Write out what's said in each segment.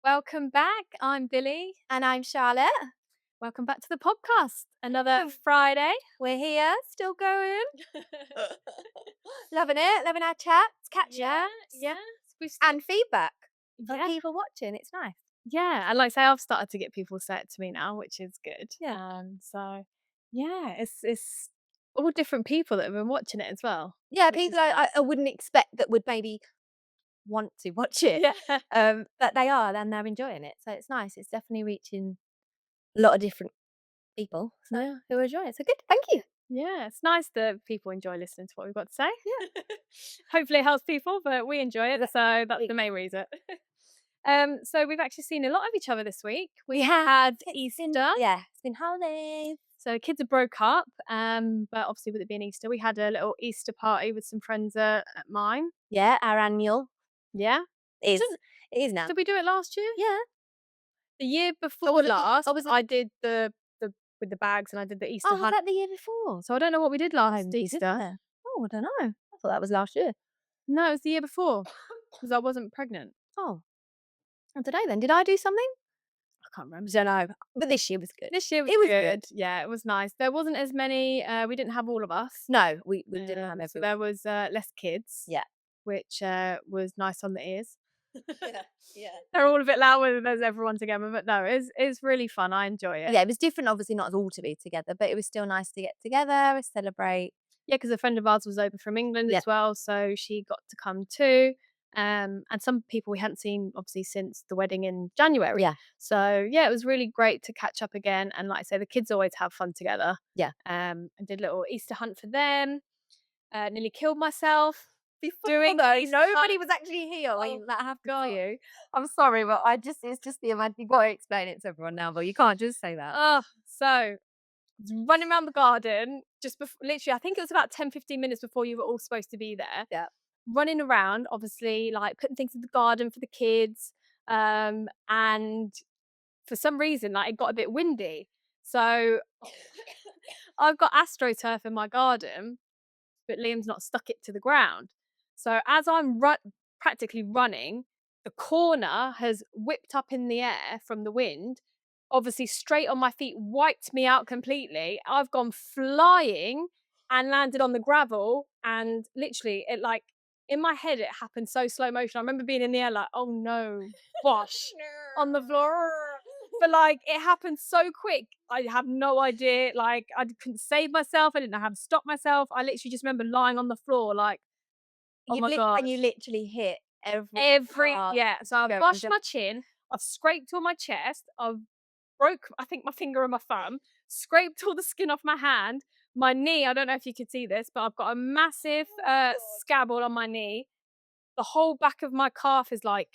Welcome back. I'm Billy. And I'm Charlotte. Welcome back to the podcast. Another Friday. We're here, still going. Loving it, loving our chats, catch Yeah, ups, yeah. and feedback from Yeah, people watching. It's nice. yeah. And like I say, I've started to get people say it to me now, which is good. Yeah. So yeah, it's all different people that have been watching it as well. Yeah, Which is people I wouldn't expect that would maybe want to watch it. Yeah. But they are, and they're enjoying it. So it's nice. It's definitely reaching a lot of different people Yeah. who are enjoying it. So good, thank you. Yeah, it's nice that people enjoy listening to what we've got to say. Yeah. Hopefully it helps people, but we enjoy it, so that's Exactly. the main reason. So we've actually seen a lot of each other this week. We had Easter. Yeah, it's been holidays. So kids have broke up, but obviously with it being Easter, we had a little Easter party with some friends at mine. Yeah, our annual Yeah. is. Did, It is now. did we do it last year? Yeah. The year before was it- last, or was it- I did the with the bags and I did the Easter Oh, was hunt. that the year before? So I don't know what we did last Did Easter. there? Oh, I don't know. I thought that was last year. No, it was the year before because I wasn't pregnant. Oh, and today then, did I do something? I can't remember. Don't know. But this year was good. This year was It was good. Yeah, it was nice. There wasn't as many. We didn't have all of us. No, we didn't have So everyone. there was less kids. Yeah. Which was nice on the ears. Yeah. They're all a bit loud when there's everyone together, but no, it's really fun. I enjoy it. Yeah, it was different, obviously not all to be together, but it was still nice to get together, celebrate. Yeah, because a friend of ours was over from England Yeah. as well, so she got to come too. And some people we hadn't seen obviously since the wedding in January. Yeah. So yeah, it was really great to catch up again. And like I say, the kids always have fun together. Yeah. I did a little Easter hunt for them. Nearly killed myself. Doing Though, nobody was actually here when that happened to you. I'm sorry, but it's just the amount. You've got to explain it to everyone now, but you can't just say that. Oh, so running around the garden just before, literally, I think it was about 10-15 minutes before you were all supposed to be there. Yeah. Running around, obviously, like putting things in the garden for the kids. And for some reason, like it got a bit windy. So I've got AstroTurf in my garden, but Liam's not stuck it to the ground. So as I'm practically running, the corner has whipped up in the air from the wind, obviously straight on my feet, wiped me out completely. I've gone flying and landed on the gravel, and literally it like in my head it happened so slow motion. I remember being in the air like, oh no, bosh, on the floor. But like it happened so quick. I have no idea. Like I couldn't save myself. I didn't know how to stop myself. I literally just remember lying on the floor like, oh my god. And you literally hit Every part yeah. So I've going bashed down. my chin. I've scraped all my chest. I've broke I think my finger and my thumb. Scraped all the skin off my hand. My knee. I don't know if you could see this, but I've got a massive scab all on my knee. The whole back of my calf is like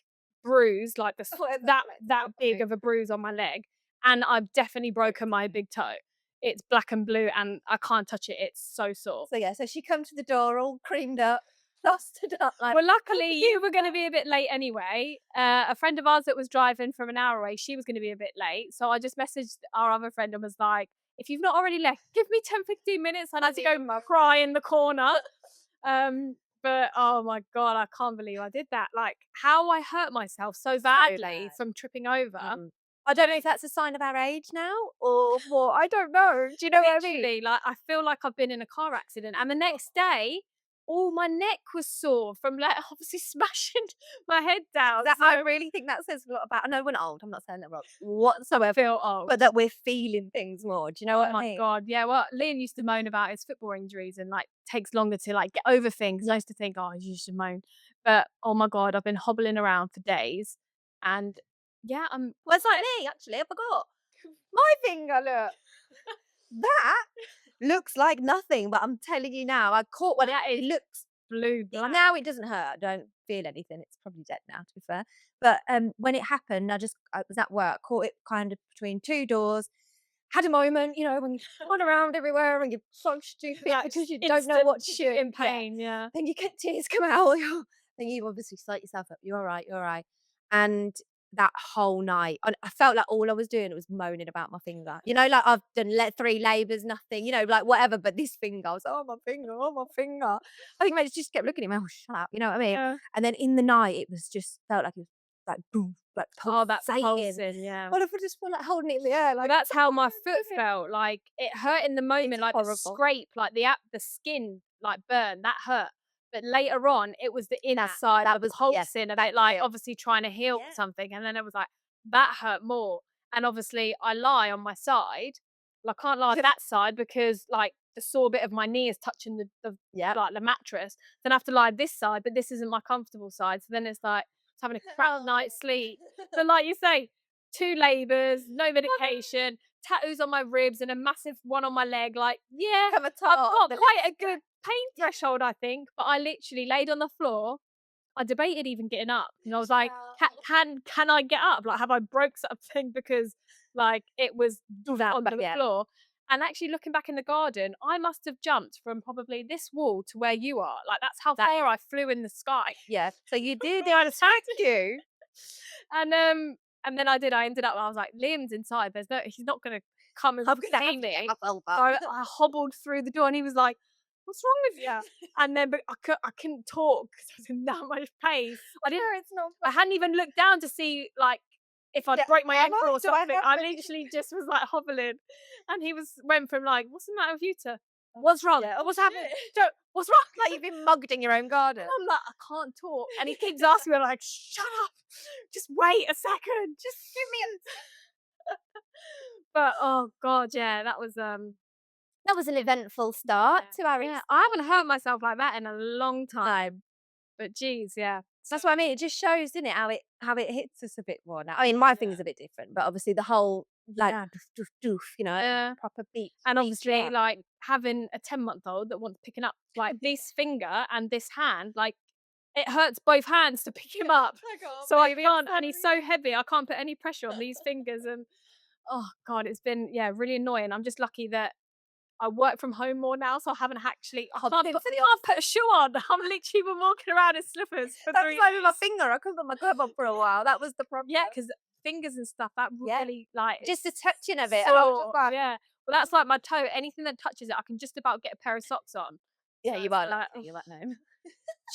bruised, like this that big of a bruise on my leg, and I've definitely broken my big toe. It's black and blue, and I can't touch it. It's so sore. So yeah, so she come to the door all creamed up, plastered up like. Well, luckily you were going to be a bit late anyway. A friend of ours that was driving from an hour away, she was going to be a bit late, so I just messaged our other friend and was like, "If you've not already left, give me 10-15 minutes. I need to go cry in the corner." But oh my god, I can't believe I did that. Like how I hurt myself so badly from tripping over. I don't know if that's a sign of our age now or what. I don't know. Do you know what I mean? Literally, like I feel like I've been in a car accident, and the next day, all my neck was sore from like obviously smashing my head down. I really think that says a lot about. I know we're not old. I'm not saying that we're old whatsoever. I feel old. But that we're feeling things more. Do you know what Oh I my mean? god, yeah. Well, Liam used to moan about his football injuries and like takes longer to like get over things. I used to think, oh, you should moan, but oh my god, I've been hobbling around for days, and yeah, I'm. Well, it's like me, actually. I forgot. My finger, look. That looks like nothing, but I'm telling you now, I caught one. It looks Blue black. now. It doesn't hurt. I don't feel anything. It's probably dead now, to be fair. But when it happened, I was at work, caught it kind of between two doors. Had a moment, you know, when you run around everywhere and you're so stupid because you don't know what to do. In pain, yeah. Then you get tears come out. Then you obviously psych yourself up. You're all right. You're all right. And that whole night, I felt like all I was doing was moaning about my finger. You know, like I've done 3 labours, nothing. You know, like whatever. But this finger, I was oh my finger, oh my finger. I think I just kept looking at him. Oh, shut up. You know what I mean? Yeah. And then in the night, it was just felt like it was like boom, like Oh, that pulsating. pulsing, yeah. What if I just feel like holding it in the air, Well, like that's how my foot felt, like, it hurt in the it's moment, like, the horrible. scrape, like, the skin, like, burn, that hurt, but later on, it was the That inside, the that was yeah, pulsing of that it, like, bit. obviously trying to heal Yeah. something, and then it was like, that hurt more, and obviously, I lie on my side, well, I can't lie on that side because, like, the sore bit of my knee is touching Yep. like, the mattress, then I have to lie this side, but this isn't my comfortable side, so then it's like, it's having a crap Oh. night's sleep, but like you say, 2 labours, no medication, tattoos on my ribs and a massive one on my leg, like, yeah, Come I've atop got the quite a good pain threshold, I think, but I literally laid on the floor. I debated even getting up, and I was like, Can I get up? Like, have I broke something?" Because, like, it was doof that, but onto the yeah, floor, and actually looking back in the garden, I must have jumped from probably this wall to where you are, like, that's how that far I flew in the sky. yeah. So you did, they attacked you. And, and then I ended up I was like, "Liam's inside, he's not gonna come and I'm gonna see have to get me." myself So up. I hobbled through the door and he was like, "What's wrong with you?" And then but I couldn't talk because I was in that much pain. Sure, it's not I hadn't even looked down to see, like, if I'd yeah, broke my am ankle I? or Do I something. have I any literally just was, like, hobbling, and he went from, like, "What's the matter with you?" to, "What's wrong? yeah, oh, What's happened? shit. What's wrong?" Like you've been mugged in your own garden. And I'm like, "I can't talk," and he keeps asking me, like, "Shut up! Just wait a second. Just give me a." But, oh god, yeah, That was an eventful start yeah, to our yeah, I haven't hurt myself like that in a long time, time. but geez, yeah. That's what I mean. It just shows, doesn't it, how it hits us a bit more now. I mean, my Yeah. thing's a bit different, but obviously the whole like Yeah. doof, doof, doof, Yeah. proper And beats you obviously, up. like, having a 10-month-old that wants picking up, like, this finger and this hand, like, it hurts both hands to pick him up. I can't, So I baby, I'm can't, and he's sorry. so heavy, I can't put any pressure on these fingers and, oh god, it's been, yeah, really annoying. I'm just lucky that I work from home more now, so I haven't actually Hopped into I the can't office. put a shoe on. I'm literally been walking around in slippers for That was 3 like with my days. finger. I couldn't put my glove on for a while. That was the problem. Yeah, because fingers and stuff, that Yeah. really, like, Just the it's touching of it. And I was just sore, like, yeah. Well, that's like my toe, anything that touches it, I can just about get a pair of socks on. yeah, So you it's are like, lucky. ugh, You at home.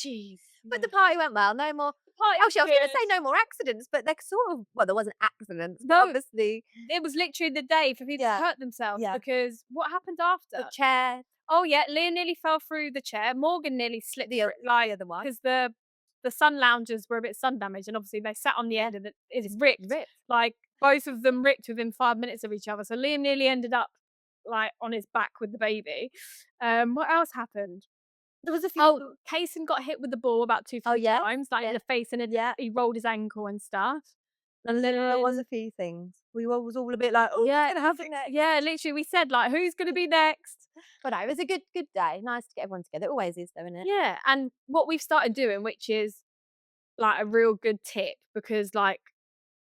jeez, But yeah. the party went well. No more. The party was Actually, I was going to good. say no more accidents, but they're sort of, well, there wasn't accidents, but No, obviously, it was literally the day for people to yeah, hurt themselves yeah. because what happened after? The chair, Oh, yeah, Leah nearly fell through the chair, Morgan nearly slipped the, through it, like, other one. because the sun loungers were a bit sun damaged, and obviously they sat on the Yeah. end and it's ripped. Ripped. Like, both of them ripped within 5 minutes of each other, so Liam nearly ended up, like, on his back with the baby. What else happened? There was a few. Oh, Kaysen got hit with the ball about 2, Oh, 3 yeah? times, like, in Yeah. the face, and Yeah. he rolled his ankle and stuff. And There was then a few things. We were was all a bit like, "Oh, yeah, what's gonna happen next?" yeah, literally we said, like, "Who's gonna be next?" But no, it was a good day. Nice to get everyone together. It always is though, isn't it? Yeah, and what we've started doing, which is, like, a real good tip because, like,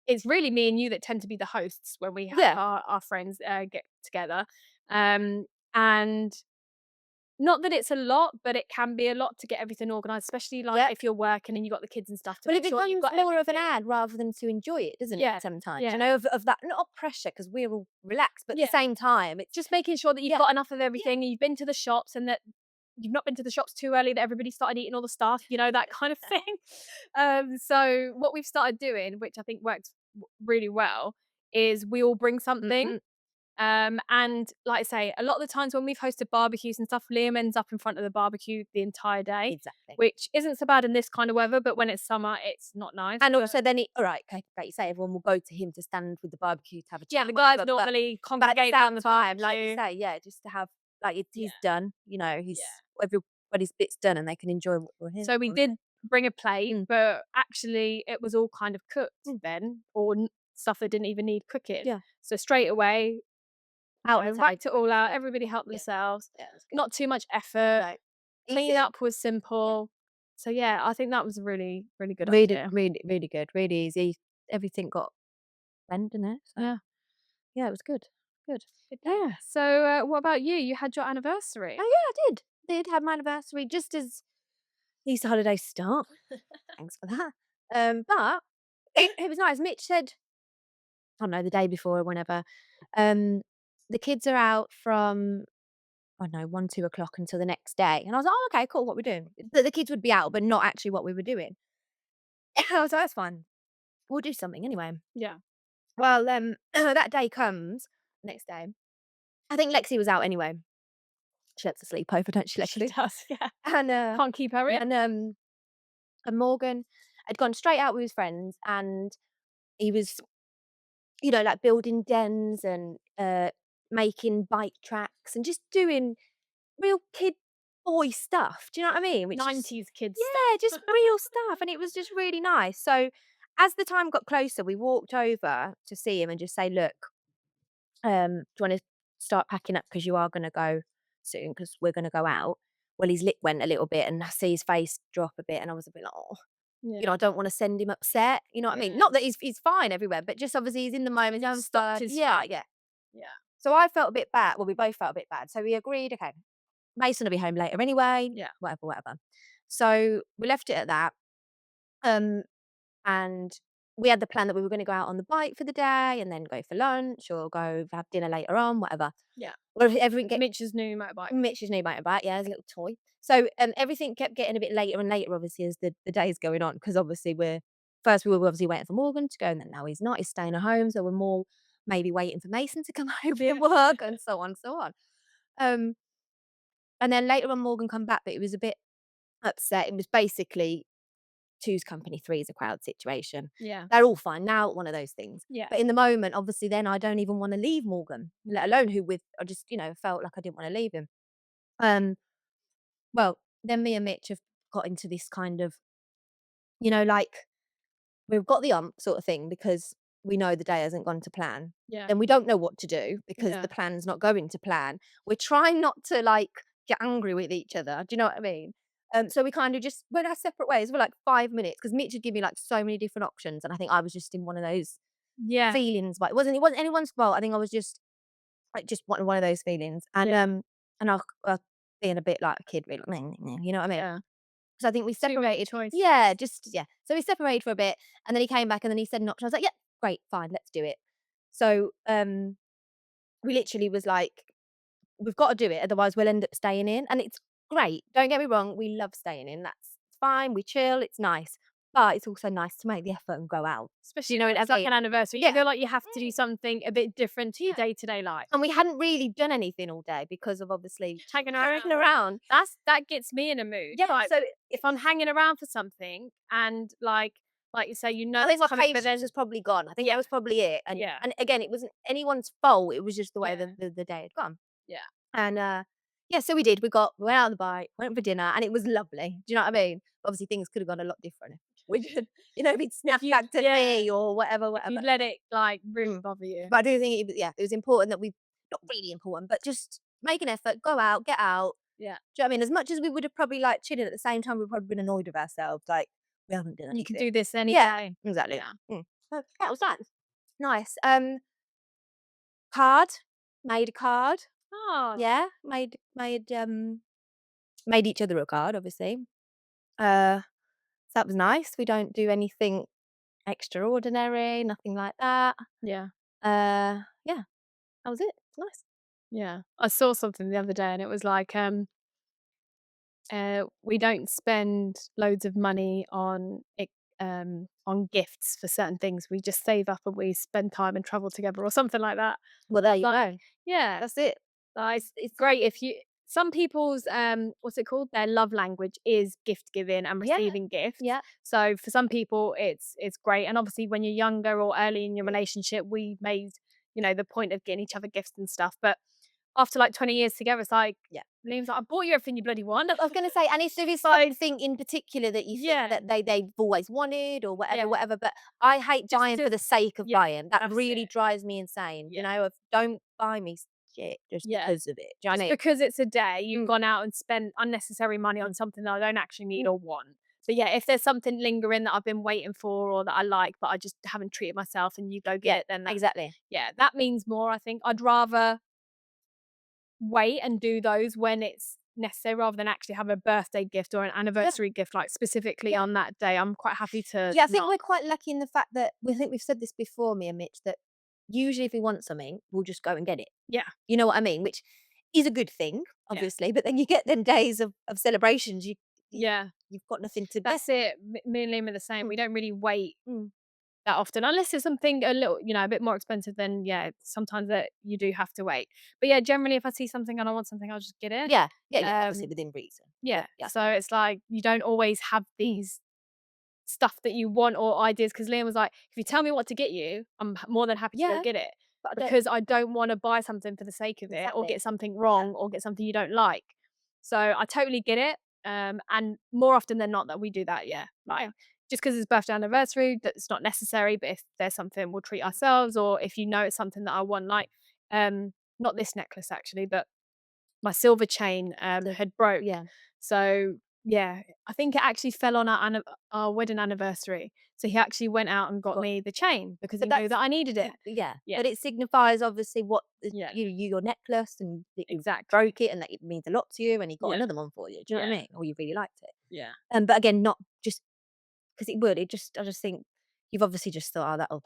it's really me and you that tend to be the hosts when we have Yeah. our friends, get together, and not that it's a lot, but it can be a lot to get everything organised, especially, like, Yeah. if you're working and you got the kids and stuff to But it make sure you've becomes got more of an everything. ad rather than to enjoy it, doesn't it, Yeah, sometimes? yeah, You know, of that not pressure because 'cause we're all relaxed, but at yeah. the same time, it's Just making sure that you've yeah, got enough of yeah. everything and you've been to the shops and that you've not been to the shops too early, that everybody started eating all the stuff, that kind of thing. So what we've started doing, which I think works really well, is we all bring something. Mhm. And like I say, a lot of the times when we've hosted barbecues and stuff, Liam ends up in front of the barbecue the entire day, Exactly. which isn't so bad in this kind of weather, but when it's summer, it's not nice. And So, also then it all right, okay, like you say, everyone will go to him to stand with the barbecue to have a yeah, chat, the guys whatever, normally but at the congregate around same the time, like you barbecue. say, yeah, just to have like he's Yeah, done, yeah. he's everybody's bit's done and they can enjoy what we're here So we for. did bring a plate, Mm, but actually it was all kind of cooked mm, then, or stuff that didn't even need cooking. yeah. So straight away, Out on the whacked it table. all out. Yeah, Everybody helped yeah, themselves. yeah, that's good. Not too much effort. No. Cleaning Easy. up was Yeah. simple. So yeah, I think that was a really, really good Really, idea. really, really good, really easy. Everything got blend in it, so Yeah. yeah, it was good. Good. Good day. Yeah. So what about you? You had your Oh anniversary. yeah, I did. Did have my anniversary just as Easter holidays start. Thanks for that. But it was nice. Mitch said, I don't know, the day before or whenever, um, the kids are out from, I don't know, 1, 2 o'clock until the next day. And I was like, oh, okay, cool, what we're doing. The kids would be out, but not actually what we were doing. I was like, that's fine. we'll do something anyway. Yeah. Well, that day comes, next day. I think Lexi was out anyway. She likes to sleep over, don't she, She Lexi? does, yeah. And, Can't keep her in. and, um, and Morgan had gone straight out with his friends, and he was, like building dens and, making bike tracks and just doing real kid boy stuff. Do you know what I mean? Which is 90s kids yeah, stuff. just real stuff, and it was just really nice. So, as the time got closer, we walked over to see him and just say, "Look, do you wanna start packing up because you are gonna go soon? Because 'cause we're gonna go out." Well, his lip went a little bit, and I see his face drop a bit, and I was a bit like, "Oh," Yeah. I don't wanna send him upset, you know what I mean? Yeah. Not that he's fine everywhere, but just obviously he's in the moment, he's having Stopped fun. his Yeah, fun. yeah. Yeah. So I felt a bit bad. Well, we both felt a bit bad. So we agreed, okay, Mason will be home later anyway, Yeah. whatever, whatever. So we left it at that. Um, and we had the plan that we were going to go out on the bike for the day and then go for lunch or go have dinner later on, whatever. Yeah. Well, if everything get Mitch's new motorbike. Mitch's new motorbike, yeah, his little toy. So everything kept getting a bit later and later, obviously, as the days going on, because obviously we were obviously waiting for Morgan to go, and then now he's not. He's staying at home, so we're more maybe waiting for Mason to come home and work, and so on, so on. Um, and then later on, Morgan come back, but he was a bit upset. It was basically two's company, three's a crowd situation. Yeah. They're all fine now, one of those things. Yeah. But in the moment, obviously, then I don't even want to leave Morgan, let alone who with. I just, felt like I didn't want to leave him. Um, well, then me and Mitch have got into this kind of, like we've got the sort of thing because we know the day hasn't gone to plan. Yeah. Then we don't know what to do because Yeah. the plan's not going to plan. We're trying not to like get angry with each other. Do you know what I mean? So we kind of just went our separate ways for like 5 minutes because Mitch had given me like so many different options, and I think I was just in one of those Yeah. feelings. But it wasn't anyone's fault. I think I was just like just one of those feelings, and Yeah. I being a bit like a kid, really, you know what I mean? Yeah. So I think we Too many separated. choices. Yeah, just yeah. So we separated for a bit, and then he came back, and then he said an option. I was like, "Yeah, great, fine, let's do it." So we literally was like, "We've got to do it, otherwise we'll end up staying in." And it's great. Don't get me wrong, we love staying in. That's fine. We chill. It's nice, but it's also nice to make the effort and go out. Do Especially you know when what it's I like mean? an anniversary. You Yeah. feel like you have to do Mm. something a bit different to your Yeah. day-to-day life. And we hadn't really done anything all day because of obviously Hanging hanging around. around. That gets me in a mood. Yeah. Like, So if I'm hanging around for something and like you say, I think it's my coming, but patience then was probably gone. I think that yeah, was probably it. And yeah, and again, it wasn't anyone's fault. It was just the way yeah, the day had gone. yeah, And yeah, so we did. We went out on the bike, went for dinner, and it was lovely. Do you know what I mean? Obviously, things could have gone a lot different. We did, we'd if snapped you back to yeah, me or whatever, if you whatever. let it like really Mm. bother you. But I do think it was important that we not really important, but just make an effort, go out, get out. Yeah, Do you know what I mean? As much as we would have probably like chilling at the same time, we've probably been annoyed with ourselves, like we haven't done you can anything. do this any Yeah, day. exactly Yeah. that. So that was nice. Nice. Card. Made a card. Oh, Yeah. Made each other a card, obviously. So that was nice. We don't do anything extraordinary, nothing like that. yeah, Yeah, that was it. It's nice. yeah. I saw something the other day and it was like, we don't spend loads of money on gifts for certain things. We just save up and we spend time and travel together or something like that. Well, there you Like, go. yeah, That's it. like it's great if you. Some people's what's it called? Their love language is gift giving and Yeah, receiving gifts. yeah. So for some people, it's great. And obviously, when you're younger or early in your relationship, we made the point of getting each other gifts and stuff. But after like 20 years together, it's like Yeah. Liam's like, I bought you everything you bloody want. I was gonna say, and if there is Like, something in particular that you think yeah, that they've always wanted or whatever, yeah, whatever, but I hate just buying to for the sake of yeah, buying. That that's really it. drives me insane. Yeah, Of don't buy me shit just yeah. because of it. Do you know what I Just mean? because it's a day, you've Mm, gone out and spent unnecessary money mm, on something that I don't actually need mm. or want. But yeah, if there's something lingering that I've been waiting for or that I like, but I just haven't treated myself and you go get Yeah, it, then exactly. that means more, I think. I'd rather wait and do those when it's necessary rather than actually have a birthday gift or an Yeah, anniversary gift, like specifically yeah. on that day. I'm quite happy to Yeah, I think not. we're quite lucky in the fact that we think we've said this before, me and Mitch, that usually if we want something, we'll just go and get it. Yeah, You know what I mean? Which is a good thing, yeah, obviously. But then you get them days of celebrations, you yeah. you've got nothing to That's it. Me and Liam are the same. Mm, We don't really wait mm. that often, unless it's something a little, a bit more expensive, then yeah, sometimes that you do have to wait. But yeah, generally if I see something and I want something, I'll just get it. Yeah, yeah, yeah, obviously Um, within reason. yeah. But yeah. So it's like you don't always have these stuff that you want or ideas, because Liam was like, "If you tell me what to get you, I'm more than happy to go Yeah, get it, but I don't because I don't wanna buy something for the sake of it or exactly. get something Yeah. wrong or get something you don't like." So I totally get it, and more often than not that we do that, yeah. Like, Yeah. just because it's birthday anniversary, that's not necessary, but if there's something, we'll treat ourselves, or if it's something that I want, like, not this necklace actually, but my silver chain, The had broke. yeah. So, yeah, I think it actually fell on our wedding anniversary. So he actually went out and got Got me the chain because but he knew that's that I needed it. yeah, Yeah, but it signifies obviously what the yeah, your necklace and that you exactly. broke it and that it means a lot to you and he got Yeah, another one for you. Do you know what yeah, I mean? Or you really liked it. yeah, But again, not just because it would. It just I just think you've obviously just thought, "Oh,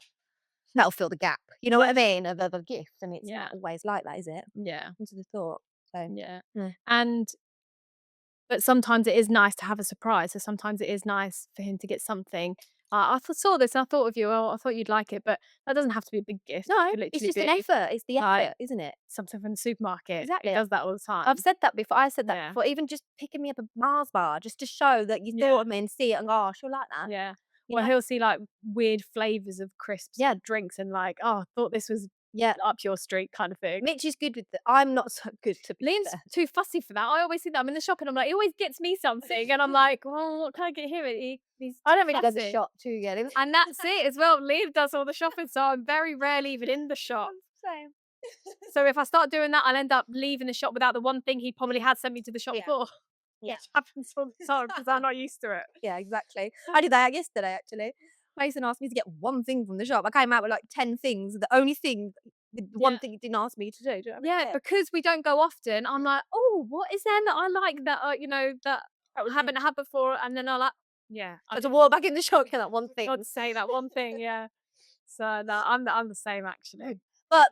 that'll fill the gap." You know what yeah, I mean? Of a gift, and it's yeah, not always like that, is it? yeah, Into the thought. So, yeah. yeah. And but sometimes it is nice to have a surprise. So sometimes it is nice for him to get something. Saw this and I thought of you. Oh, I thought you'd like it, but that doesn't have to be a big gift. It No, could it's literally just an be effort. It's the like effort, isn't it? something from the supermarket. He Exactly. does that all the I've time. said that before. I said that Yeah. before. Even just picking me up a Mars bar just to show that you Yeah. thought of me and see it and go, "Oh, she'll like that." Yeah. You Well, know? he'll see, like, weird flavors of crisps Yeah, or drinks and, like, "Oh, I thought this was yeah. up your street," kind of thing. Mitch is good with the I'm not so good, to be Liam's fair. too fussy for that. I always see that. I'm in the shop and I'm like, he always gets me something, and I'm like, "Well, what can I get him?" He's I too don't really go to the fussy. shop to get him. And that's it as well. Liam does all the shopping, so I'm very rarely even in the shop. Same. So if I start doing that, I'll end up leaving the shop without the one thing he probably had sent me to the shop Yeah, for, yeah. which happens all the time because I'm not used to it. Yeah, exactly. I did that yesterday, actually. Mason asked me to get one thing from the shop. I came out with, like, 10 things. The only thing with the one Yeah. thing he didn't ask me to do. Do you know what I mean? Yeah, Yeah. because we don't go often, I'm like, "Oh, what is there that I like that, that That I was haven't had before?" And then I like, yeah, I had to walk back in the shop, get that one thing. God say that one thing, yeah. So, no, I'm the same actually. But,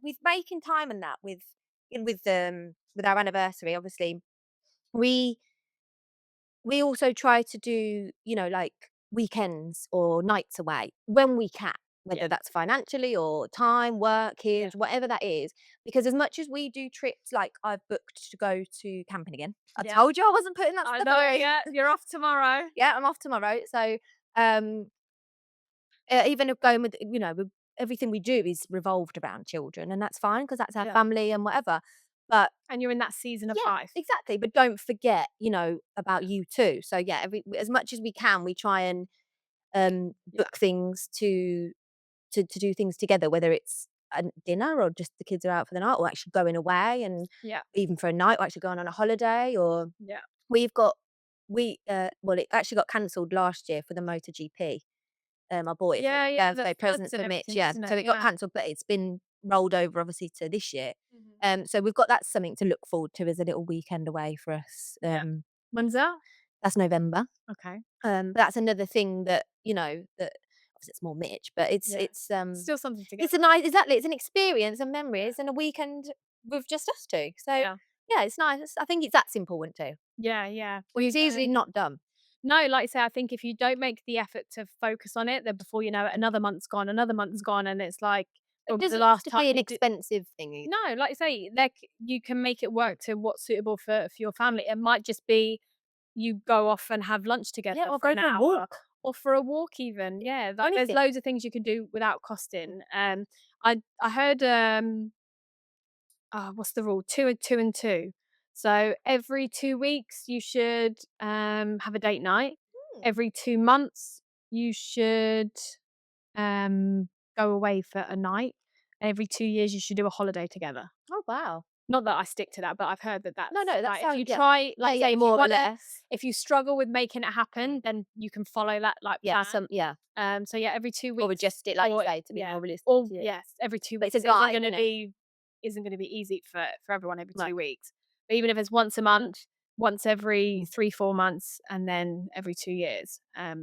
with making time and that, with our anniversary, obviously, we we also try to do, like, weekends or nights away when we can, Yeah, whether that's financially or time, work, yeah. kids, whatever that is. Because as much as we do trips, like I've booked to go to camping again. I Yeah, told you I wasn't putting that I stuff know, away. yeah, you're off tomorrow. Yeah, I'm off tomorrow. So, um, even if going with, with everything we do is revolved around children, and that's fine because that's our Yeah, family and whatever. But and you're in that season of yeah, life. exactly, but don't forget, about you too. So yeah, as much as we can, we try and Yeah, book things to do things together, whether it's a dinner or just the kids are out for the night, or actually going away, and yeah, even for a night, or actually going on a holiday. Or yeah. we've got well, it actually got cancelled last year for the MotoGP. I bought it for Yeah, yeah, the birthday floods present and for Mitch, everything, yeah. isn't So it? it got Yeah. cancelled, but it's been rolled over obviously to this year. Mhm. So we've got that something to look forward to as a little weekend away for us. Yeah. When's that? That's November. Okay. But that's another thing that, that obviously it's more Mitch, but it's Yeah. it's Still something it's together. a nice exactly, it's an experience and Yeah. memories and a weekend with just us two. So Yeah. yeah, it's nice. I think that's important too. Yeah, yeah. Which is easily not done. No, like I say, I think if you don't make the effort to focus on it, then before you know it, another month's gone, and it's like, It the doesn't have last to time be an you do. expensive thing either. No, like I say, you can make it work to what's suitable for your family. It might just be you go off and have lunch Yeah, together or for go an for a hour, walk. or for a walk even. Yeah, like there's Anything. loads of things you can do without costing. I heard what's the rule? Two and two and two. So every 2 weeks you should have a date night. Mm. Every 2 months you should go away for a night. Every 2 years you should do a holiday together. Oh wow. Not that I stick to that, but I've heard that No, that's no, that like, if sounds you yeah. try, Yeah, like yeah, say, more or less. if you struggle with making it happen, then you can follow that like Yeah, plan. yeah. So yeah, every two Or weeks, adjust it, like you or say, to be yeah, more realistic or to you. yes, every two But it's a weeks isn't guide, gonna isn't it? be easy for everyone every No. 2 weeks. But even if it's once a month, once every Mm. 3-4 months, and then every 2 years. But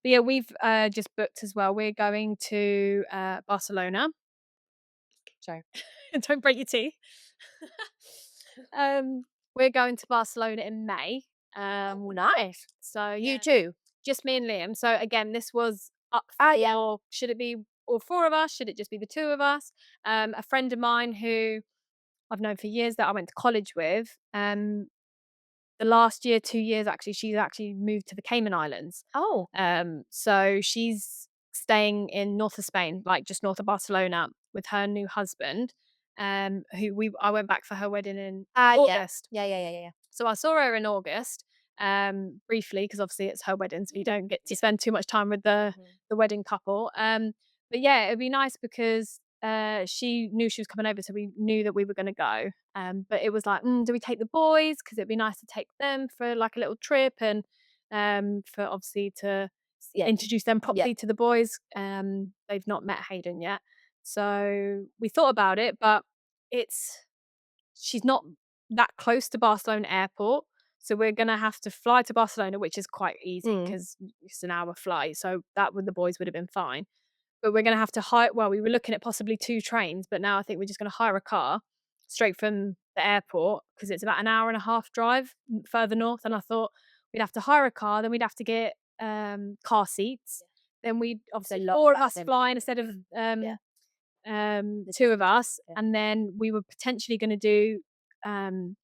yeah, we've just booked as well. We're going to Barcelona. Sorry. Don't break your teeth. um, we're going to Barcelona in May. Oh, nice. So You yeah, too? just me and Liam. So again, this was up Ah, yeah. for, should it be all four of us? Should it just be the two of us? A friend of mine who I've known for years that I went to college with, the last year, 2 years actually, she's actually moved to the Cayman Islands. Oh. So she's staying in north of Spain, like just north of Barcelona with her new husband, who I went back for her wedding in Ah, yeah. August. Yeah, yeah, yeah, yeah, yeah. So I saw her in August, briefly, because obviously it's her wedding, so you don't get to spend too much time with Mhm. the wedding couple. But yeah, it'd be nice because she knew she was coming over, so we knew that we were going to go. But it was like, do we take the boys? Because it'd be nice to take them for like a little trip, and for obviously to Yeah. introduce them Yeah. properly to the boys. They've not met Hayden yet, so we thought about it, but it's she's not that close to Barcelona airport, so we're gonna have to fly to Barcelona, which is quite easy Mm. because it's an hour flight, so that with the boys would have been fine. But we're gonna have to hire, well, we were looking at possibly 2 trains, but now I think we're just gonna hire a car straight from the airport because it's about an hour and a half drive further north, and I thought we'd have to hire a car, then we'd have to get, car seats, then we'd It's a obviously lot 4 of back us then. flying instead of, Yeah. The 2 of 2 us, yeah. and then we were potentially gonna do, um,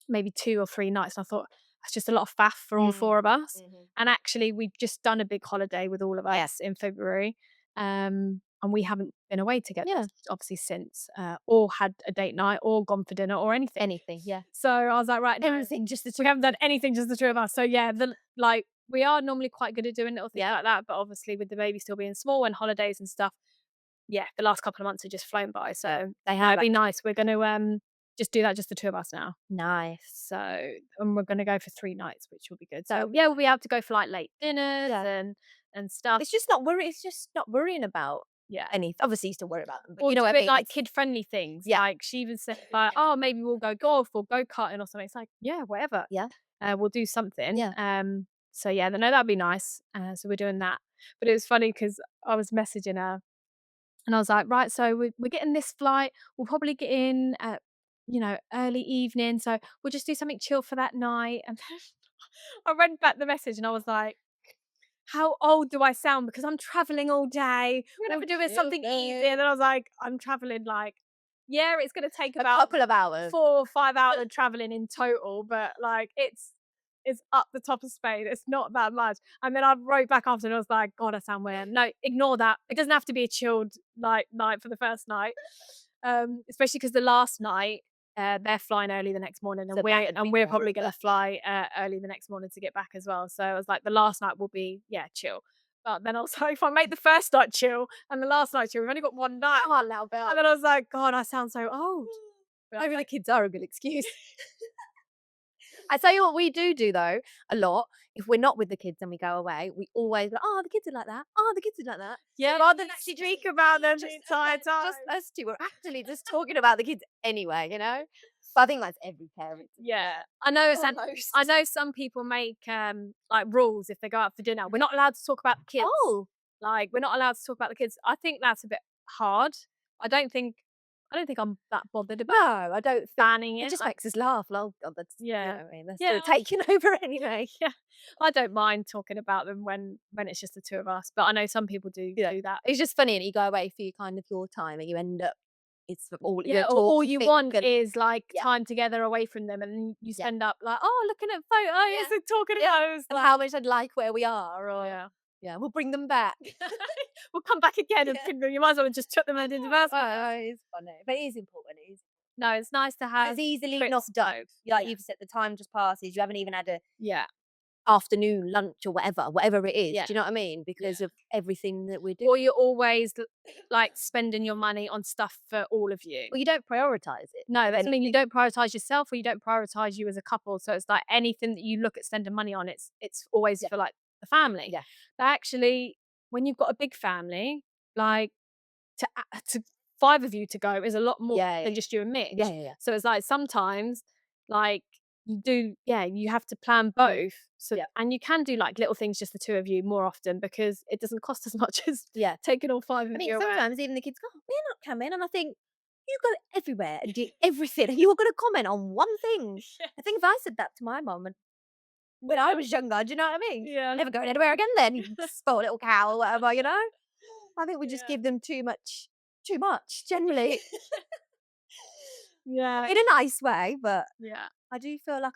maybe 2 or 3 nights, and I thought, "That's just a lot of faff for all 4 of us." Mhm. And actually, we've just done a big holiday with all of Yeah. us in February, and we haven't been away together, Yeah. obviously, since, or had a date night, or gone for dinner, or anything. Anything, yeah. So I was like, "Right, no, Everything just the we 2. haven't done anything, just the 2 of us." So yeah, like, we are normally quite good at doing little things Yeah. like that, but obviously with the baby still being small and holidays and stuff, yeah, the last couple of months have just flown by, Yeah. so They no, have it'd be actually. nice. We're gonna, just do that, just the 2 of us now. Nice. So, and we're gonna go for 3 nights, which will be good. So, That'll be yeah, we'll nice. be able to go for, like, late dinners Yeah. and stuff. It's just not worrying about Yeah. anything. Obviously, you still worry about them, but Or you know do what I it, mean? like, It's kid-friendly things. yeah. Like, she even said, like, "Oh, maybe we'll go golf or go-karting or something." It's like, "Yeah, whatever. Yeah. We'll do something." Yeah. So yeah, no, that'd be nice. So we're doing that. But it was funny because I was messaging her and I was like, "Right, so we're getting this flight. We'll probably get in at, early evening, so we'll just do something chill for that night." And then I read back the message and I was like, "How old do I sound? Because I'm traveling all day. We're gonna have to do it something easy." And then I was like, "I'm traveling like, yeah, it's gonna take A about couple of hours. 4 or 5 hours of traveling in total, but like it's up the top of Spain. It's not that much." And then I wrote back after and I was like, "God, I sound weird." No, ignore that. It doesn't have to be a chilled night for the first night. Especially because the last night, they're flying early the next morning, So that'd be we're good. probably gonna fly early the next morning to get back as well. So I was like, the last night will be, yeah, chill. But then I was like, if I make the first night chill and the last night chill, we've only got one night. Come on now, girl. And then I was like, God, I sound so old. But Maybe the kids are a good excuse. I tell you what we do though, a lot, if we're not with the kids and we go away, we always go, "Oh, the kids are like that. Oh, the kids are like that." yeah, Rather than actually actually speak about them the entire time. just us 2, we're actually just talking about the kids anyway, you know? But I think that's every parent. Yeah, I know. Almost. I know some people make like rules if they go out for dinner. We're not allowed to talk about the kids. Oh, Like, we're not allowed to talk about the kids. I think that's a bit hard. I don't think I don't think I'm that bothered about no, I don't think banning it it. just makes us laugh. Like, "Oh god, that's" you know Yeah. what I mean? They're Yeah, still taking over anyway. yeah. I don't mind talking about them when it's just the 2 of us, but I know some people Yeah. do that. It's just funny, and you go away for your kind of your time, and you end up it's all you Yeah, talk all and you think want and is, like, yeah, time together away from them, and then you yeah, end up like, "Oh, looking at photos yeah, and talking yeah, about those." and how much I'd like where we are or Yeah. yeah, we'll bring them back. We'll come back again and Yeah. you might as well have just took them and did the first one. Well, it's funny, but it is important, it is. No, it's nice to have It's easily trips not done. both. Like Yeah. you've said, the time just passes, you haven't even had a Yeah. afternoon lunch or whatever it is, Yeah. do you know what I mean? Yeah. Because of everything that we're doing. Or you're always like spending your money on stuff for all of you. Well, you don't prioritise it. No, If that's, I mean, you anything. don't prioritize yourself or you don't prioritize you as a couple. So it's like anything that you look at spending money on, it's always Yeah, for like the family. yeah, But actually, when you've got a big family, like to 5 of you to go is a lot more yeah, than just you and yeah, Mitch. yeah, yeah. So it's like sometimes, like, you have to plan Mm, both. So, yeah, and you can do like little things just the 2 of you more often because it doesn't cost as much as yeah. taking all 5 I of think you away. sometimes even the kids go, "Oh, we're not coming," and I think, "You go everywhere and do everything, and you're gonna comment on one thing." Yeah. I think if I said that to my mum, when I was younger, do you know what I mean? Yeah. Never going anywhere again then, you spoiled little cow or whatever, you know? I think we just Yeah. give them too much generally, Yeah. in a nice way, but Yeah. I do feel like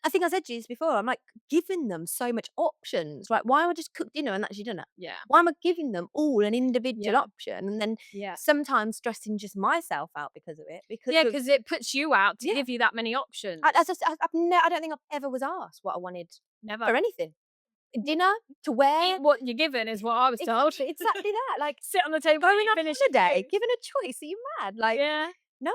I think I said to you this before, I'm like giving them so much options. Like, why don't I just cook dinner and that's your dinner? Yeah. Why am I giving them all an individual Yeah. option and then Yeah. sometimes stressing just myself out because of it? Because Yeah, of, because it puts you out to yeah, give you that many options. I don't think I've ever was asked what I wanted Never. for anything. Dinner, to wear, Eat what you're given is what I was told. exactly that. Like Sit on the table till going you on finish your holiday, food. given a choice. Are you mad? Like, Yeah. no,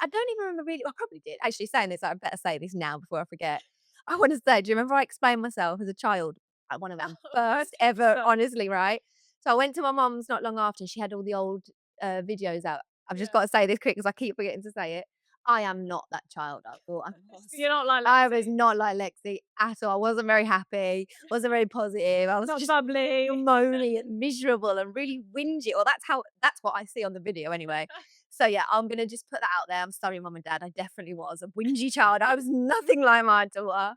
I don't even remember really. I probably did. Actually, saying this, I better say this now before I forget. I want to say, do you remember I explained myself as a child at one of my first ever, So, honestly, right? So I went to my mum's not long after, and she had all the old videos out. I've just yeah. got to say this quick because I keep forgetting to say it. I am not that child I thought I was. You're not like I was Lexi. not like Lexi at all. I wasn't very happy, wasn't very positive. I was Not just bubbly. moany and miserable and really whingy. Or that's what I see on the video anyway. So yeah, I'm gonna just put that out there. I'm sorry, mum and dad. I definitely was a whingy child. I was nothing like my daughter.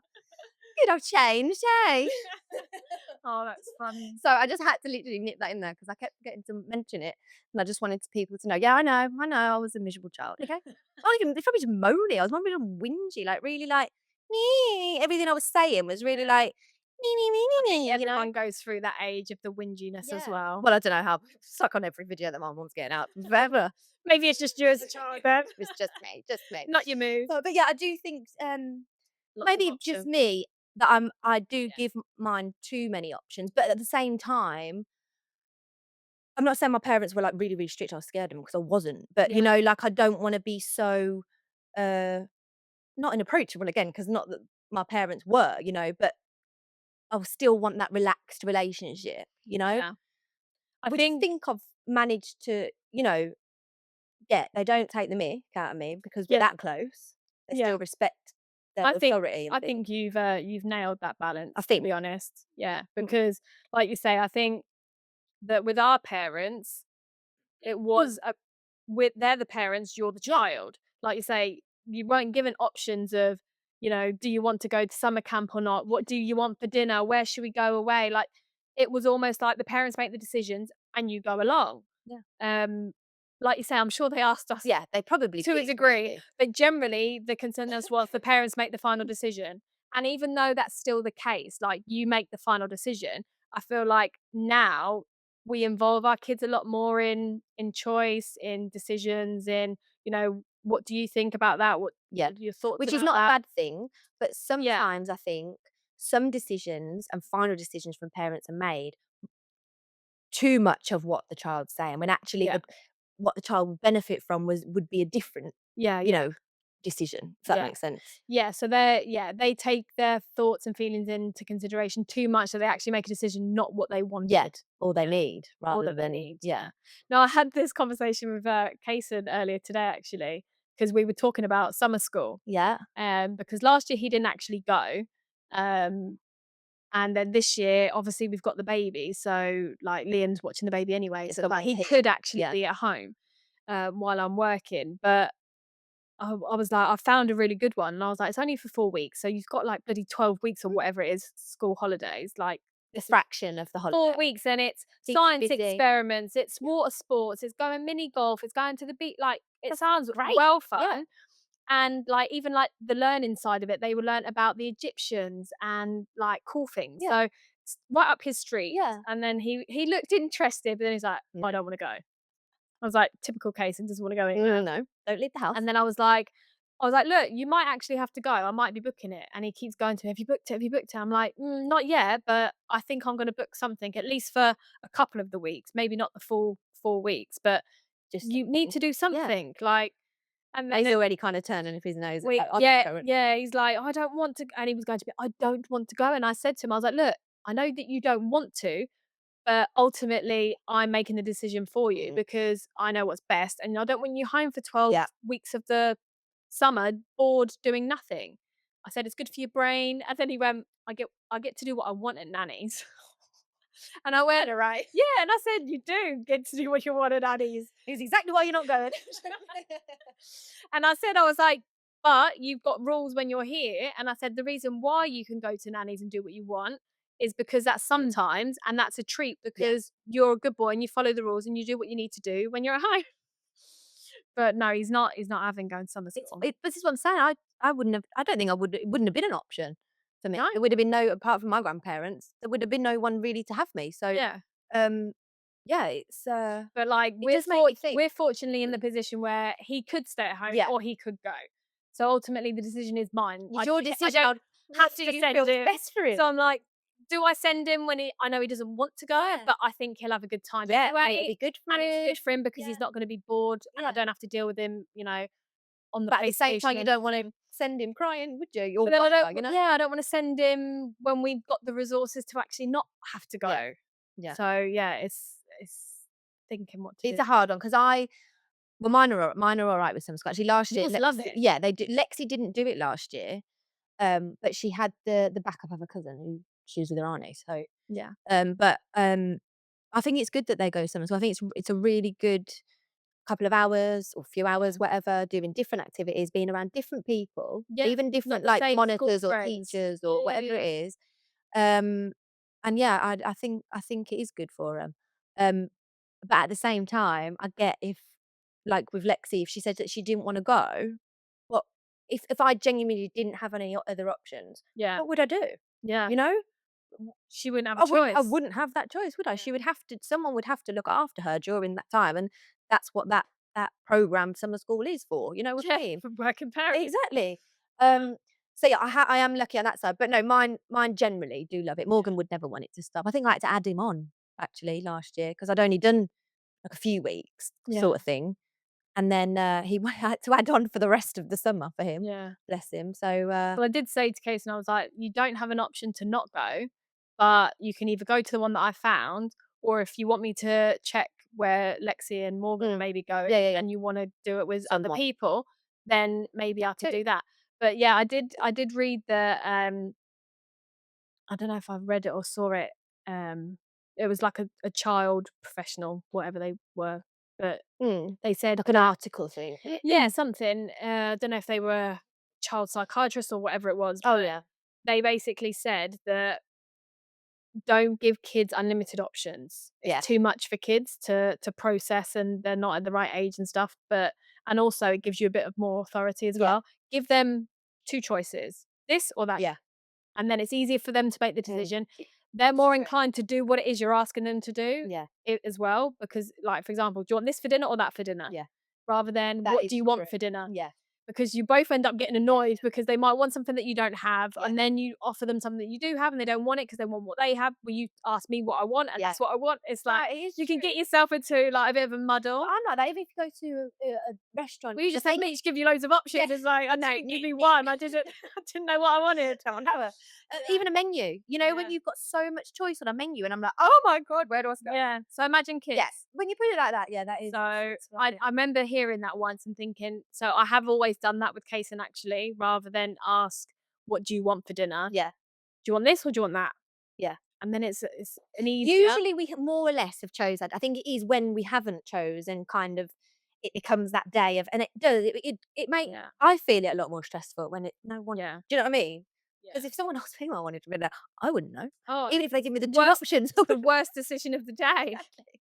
Good, I've changed, hey. Oh, that's funny. So I just had to literally nip that in there because I kept getting to mention it, and I just wanted people to know. Yeah, I know, I was a miserable child. Okay, it's probably just moany. I was probably just whingy, like really like "Nee." Everything I was saying was really like "Nee, nee, nee, nee, nee," you know. Everyone goes through that age of the whinginess as Yeah. well. Well, I don't know how suck on every video that my mum's getting out forever. Maybe it's just you as a child then. It's just me, just me. Not your mood. But yeah, I do think Lots of maybe just options. me that I do Yeah. give mine too many options, but at the same time, I'm not saying my parents were like really, really strict. I was scared of them because I wasn't. But you Yeah. know, like I don't want to be so uh not inapproachable again, because not that my parents were, you know, but I still want that relaxed relationship, you know, Yeah. I which I think think I've managed to, you know, get. They don't take the mick out of me because we're yeah. that close. They Yeah. still respect their I think authority and I things. think you've nailed that balance, I to think. be honest. Yeah. Mm. Because like you say, I think that with our parents, it was a they're the parents, you're the child. Like you say, you weren't given options of, do you want to go to summer camp or not? What do you want for dinner? Where should we go away? Like it was almost like the parents make the decisions and you go along. Yeah. Um, like you say, I'm sure they asked us Yeah, they probably to a did. degree, but generally the consensus was the parents make the final decision. And even though that's still the case, like you make the final decision, I feel like now we involve our kids a lot more in choice, in decisions, in, what do you think about that? Yeah. What are your thoughts Which is about not a that? bad thing, but Yeah. sometimes I think some decisions and final decisions from parents are made too much of what the child's saying when actually Yeah. what the child would benefit from would be a different, Yeah. you Yeah. know, decision, if that Yeah. makes sense. Yeah. So they take their thoughts and feelings into consideration too much, so they actually make a decision not what they Yeah. wanted. Or they need Or rather that they than need, yeah. yeah. No, I had this conversation with, Kason earlier today actually, because we were talking about summer school, Yeah. because last year he didn't actually go, um, and then this year, obviously, we've got the baby, so, like, Liam's watching the baby anyway, It's so, the like, one he here. could actually Yeah. be at home, while I'm working, but I was like, "I found a really good one," and I was like, "It's only for 4 weeks, so you've got, like, bloody 12 weeks or whatever it is, school holidays, like, The this is fraction of the 4 holiday. weeks and it's Keeps you science busy. experiments, it's water sports, it's going mini golf, it's going to the beach, like, it That's sounds great. well Yeah. fun, and, like, even, like, the learning side of it, they will learn about the Egyptians and, like, cool things, Yeah. so it's right up his street, Yeah. and then he looked interested, but then he's like, Mm. "I don't wanna go." I was like, "Typical case and doesn't wanna go No, no, either." no. Don't leave the house. And then I was like, "Look, you might actually have to go. I might be booking it." And he keeps going to me, "Have you booked it? Have you booked it?" I'm like, Not yet, but I think I'm gonna book something at least for a couple of the weeks, maybe not the full 4 weeks, but Just you need something. to do Yeah. something." Like, and He's then already kind of turning up his nose we at I'm yeah, going. yeah, he's like, "I don't want to," and he was going to be, "I don't want to go." And I said to him, I was like, "Look, I know that you don't want to, but ultimately I'm making the decision for you Mm. because I know what's best, and I don't want you home for 12 Yeah. weeks of the summer bored doing nothing." I said, "It's good for your brain." And then he went, I get to do what I want at nanny's." And I went, Kinda right. "Yeah." And I said, "You do get to do what you want at nanny's." It's exactly why you're not going. And I was like, but you've got rules when you're here. And I said, the reason why you can go to nannies and do what you want is because that's sometimes, and that's a treat Yeah. because you're a good boy and you follow the rules and you do what you need to do when you're at home. But no, he's not having going to summer school. This is what I'm saying. I wouldn't have. I don't think I would. It wouldn't have been an option for me. No. There would have been no, apart from my grandparents. There would have been no one really to have me. So, Yeah. um, yeah, But like it does make me think. we're fortunately in the position where he could stay at home Yeah, or he could go. So ultimately the decision is mine. it's your I decision. don't What have do to you send feels him. best for him? So I'm like, do I send him when I know he doesn't want to go, Yeah. but I think he'll have a good time Yeah, anyway. it'd be good for And it's him. good for him because Yeah, he's not going to be bored and I yeah. don't have to deal with him, on the But at the same time, PlayStation. you don't want to send him crying, would you? Or But then I whatever, don't, you know? yeah, I don't want to send him when we've got the resources to actually not have to Yeah, go. yeah. So yeah, it's thinking what to It's do. a hard one because well, mine are all right with summer school. Actually, last year, Yours love it. yeah, they do. Lexi didn't do it last year, but she had the backup of her cousin who she was with her auntie. So, Yeah. but I think it's good that they go summer school. I think it's a really good couple of hours or few Yeah. hours, whatever, doing different activities, being around different people, Yeah, even not different the like same school monitors or friends. teachers Yeah, or yeah, whatever yeah. it is. Um, and yeah, I think it is good for them. Um, but at the same time, I get if, like with Lexi, if she said that she didn't want to go, what if I genuinely didn't have any other options, Yeah, what would I do? yeah. You know, She wouldn't have a I choice. wouldn't have that choice, would I? Yeah. She would have to. Someone would have to look after her during that time, and that's what that program summer school is for. You know what I Yeah, mean? for working parents. Exactly. Yeah. So yeah, I am lucky on that side, but no, mine generally do love it. Morgan would never want it to stop. I think I had to add him on actually last year because I'd only done like a few weeks Yeah, sort of thing, and then he had to add on for the rest of the summer for him. yeah. Bless him. So Well, I did say to Casey, and I was like, "You don't have an option to not go, but you can either go to the one that I found, or if you want me to check where Lexi and Morgan are mm, maybe going, yeah, yeah, yeah. and you want to do it with other Someone people, then maybe I could too. do that." But yeah, I did read the I don't know if I read it or saw it. It was like a child professional, whatever they were, but they said Like an that article thing. yeah, something. I don't know if they were child psychiatrists or whatever it was, Oh but yeah, they basically said that don't give kids unlimited options. It's yeah, too much for kids to process, and they're not at the right age and stuff. But and also it gives you a bit of more authority as yeah, well. Give them two choices, this or that, yeah. and then it's easier for them to make the Mm. decision. They're more inclined to do what it is you're asking them to do Yeah, as well, because, like, for example, do you want this for dinner or that for dinner? yeah. Rather than That what is do you true. want for dinner? Yeah, Because you both end up getting annoyed because they might want something that you don't have, yeah, and then you offer them something that you do have and they don't want it because they want what they have. Well, you ask me what I want and yeah. that's what I want. It's like That is you can true. get yourself into like a bit of a But muddle. I'm like that. Even if you go to a restaurant, We the just thing, me each give you loads of options. yeah, It's like, I know, give me one. I didn't I didn't know what I wanted. don't have a Yeah. even a menu. You know, when Yeah. you've got so much choice on a menu, and I'm like, oh my god, where do I start? Yeah. So imagine Yeah, kids. when you put it like that, yeah, that is. So It's lovely. I remember hearing that once and thinking, so I have always done that with Kason actually, rather than ask, what do you want for dinner? Yeah, Do you want this or do you want that? yeah. And then it's an easier. Usually, we more or less have chose that. I think it is when we haven't chosen, kind of, it becomes that day of, and it does. It make Yeah. I feel it a lot more stressful when it no one. Yeah. Do you know what I mean? Yeah. Because if someone asked me what I wanted for dinner, I wouldn't know. Oh, Even if they give me the two worst options, the worst decision of the day. exactly.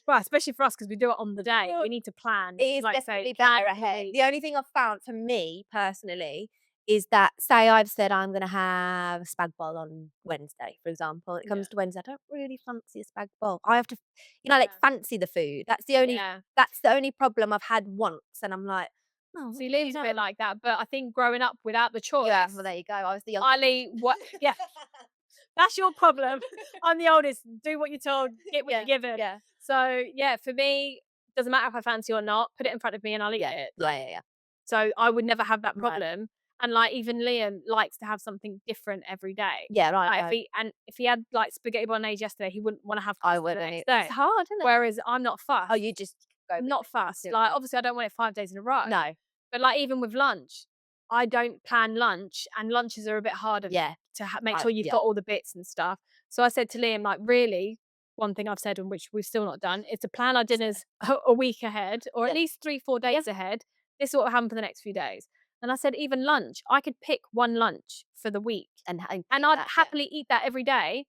Well, especially for us because we do it on the day. Well, We need to plan. it is Like say, definitely plan better for the ahead. week. The only thing I've found for me personally is that, say I've said I'm gonna have a spag bol on Wednesday, for example. It Yeah. comes to Wednesday, I don't really fancy a spag bol. I have to, like, Yeah. fancy the food. Yeah. That's the only problem I've had once, and I'm like, "Oh, See, you Liam's a bit know." like that, but I think growing up without the Yeah, choice, well, there you go. I was the youngest. Ali, what? Yeah, that's your problem. I'm the oldest. Do what you're told. Get what Yeah, you're given. yeah, So yeah, for me, doesn't matter if I fancy or not. Put it in front of me and I'll eat yeah, it. yeah, yeah, yeah. So I would never have that Right. problem. And like even Liam likes to have something different every day. Yeah, right, Like right. if he had like spaghetti bolognese yesterday, he wouldn't want to have I pasta the wouldn't. next It's day. hard, isn't it? Whereas I'm not Oh, fussed. you just go I'm with not it. fussed. Do Like it. obviously I don't want it 5 days in a row. No. But like even with lunch, I don't plan lunch, and lunches are a bit harder Yeah. to make sure you've Yeah. got all the bits and stuff. So I said to Liam, like, really, one thing I've said and which we've still not done is to plan our dinners a week ahead, or at Yeah. least 3-4 days ahead. This is what will happen for the next few days. And I said, "Even lunch, I could pick one lunch for the week, and and keep I'd that, yeah. happily eat that every day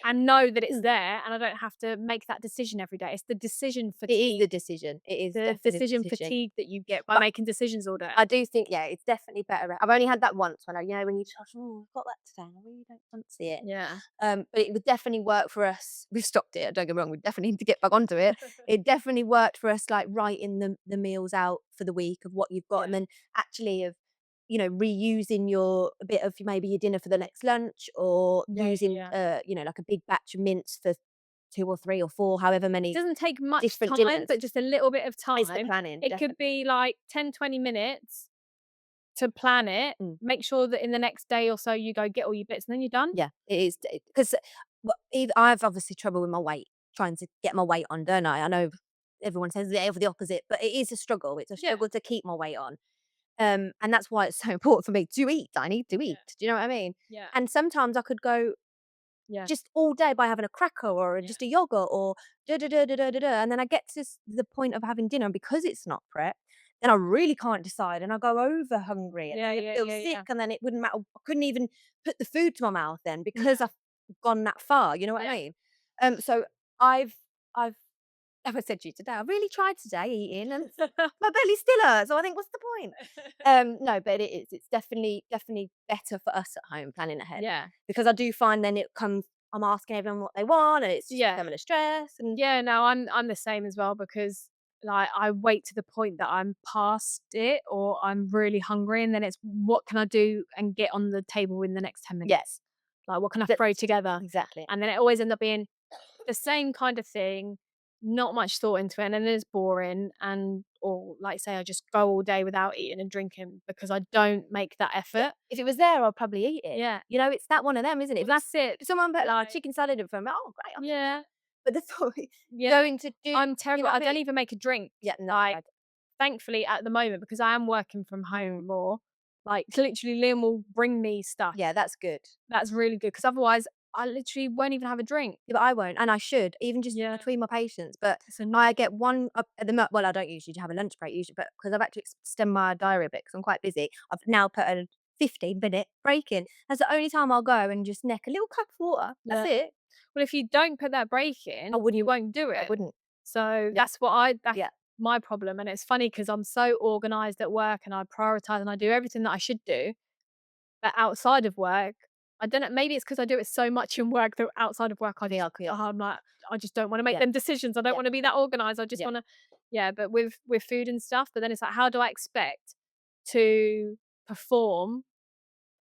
and know that it's there, and I don't have to make that decision every day." It's the decision It is the fatigue, decision. It is the definitely the decision decision. fatigue that you get by But making decisions all day. I do think, yeah, it's definitely better. I've only had that once when when you just, "Oh, I've got that today, I really don't fancy it." Yeah. But it would definitely work for us. We've stopped it, don't get me wrong, we definitely need to get back onto it. It definitely worked for us, like, writing the meals out for the week of what you've got, Yeah. and then actually of, reusing a bit of maybe your dinner for the next lunch, or Yeah, yeah, using, yeah. like a big batch of mince for 2 or 3 or 4, however It many doesn't take much different time, dinners. but just a little bit of It's the time. planning, It could definitely. be like 10, 20 minutes to plan it. Mm. Make sure that in the next day or so you go get all your bits and then you're done. Yeah, it is because I've obviously trouble with my weight, trying to get my weight on, don't I? I know everyone says the opposite, but it is a struggle. It's a Yeah. struggle to keep my weight on. And that's why it's so important for me to eat. I need to Yeah. eat. Do you know what I mean? Yeah. And sometimes I could go Yeah. just all day by having a cracker or Yeah. just a yogurt or da da da da da da, da, and then I get to the point of having dinner, and because it's not prepped, then I really can't decide, and I go over hungry, and Yeah, then I yeah, feel yeah, sick, yeah. and then it wouldn't matter. I couldn't even put the food to my mouth then because Yeah. I've gone that far. You know what I Yeah. mean? So I've like I said to you today, I really tried today eating, and my belly still hurts. So I think, what's the point? No, but it is. It's definitely better for us at home planning ahead, Yeah. because I do find then it comes. I'm asking everyone what they want, and it's just Yeah. becoming a stress. And Yeah, no, I'm the same as well because like I wait to the point that I'm past it or I'm really hungry and then it's what can I do and get on the table in the next 10 yeah, minutes? Like what can I that, throw together? exactly. And then it always ends up being the same kind of thing, not much thought into it, and then it's boring and or like say I just go all day without eating and drinking because I don't make that Yeah, effort. if it was there, I'd probably eat it. Yeah. It's that one of them, isn't it? Well, that's it. If someone put like Like, chicken salad in front of me, oh great, I'll have that. yeah. But the thought Yeah. going to do, I'm you terrible. know I what I don't mean? even make a drink. Yeah, no, Like thankfully at the moment because I am working from home more, like literally Liam will bring me stuff. yeah, that's good. That's really good because otherwise I literally won't even have a drink. Yeah, but I won't, and I should, even just Yeah. between my patients. But It's annoying. I get one at the well, I don't usually have a lunch break usually, but because I've had to extend my diary a bit because I'm quite busy, I've now put a 15-minute break in. That's the only time I'll go and just neck a little cup of water. That's Yeah. it. Well, if you don't put that break I in, you wouldn't. won't do I it. wouldn't. So Yeah, that's yeah, my problem. And it's funny because I'm so organized at work and I prioritize and I do everything that I should do. But outside of work, I don't know, maybe it's because I do it so much in work that outside of work, yeah, I'm like, I just don't wanna make yeah, them decisions. I don't yeah, wanna be that organized. I just yeah. wanna yeah, but with food and stuff, but then it's like, how do I expect to perform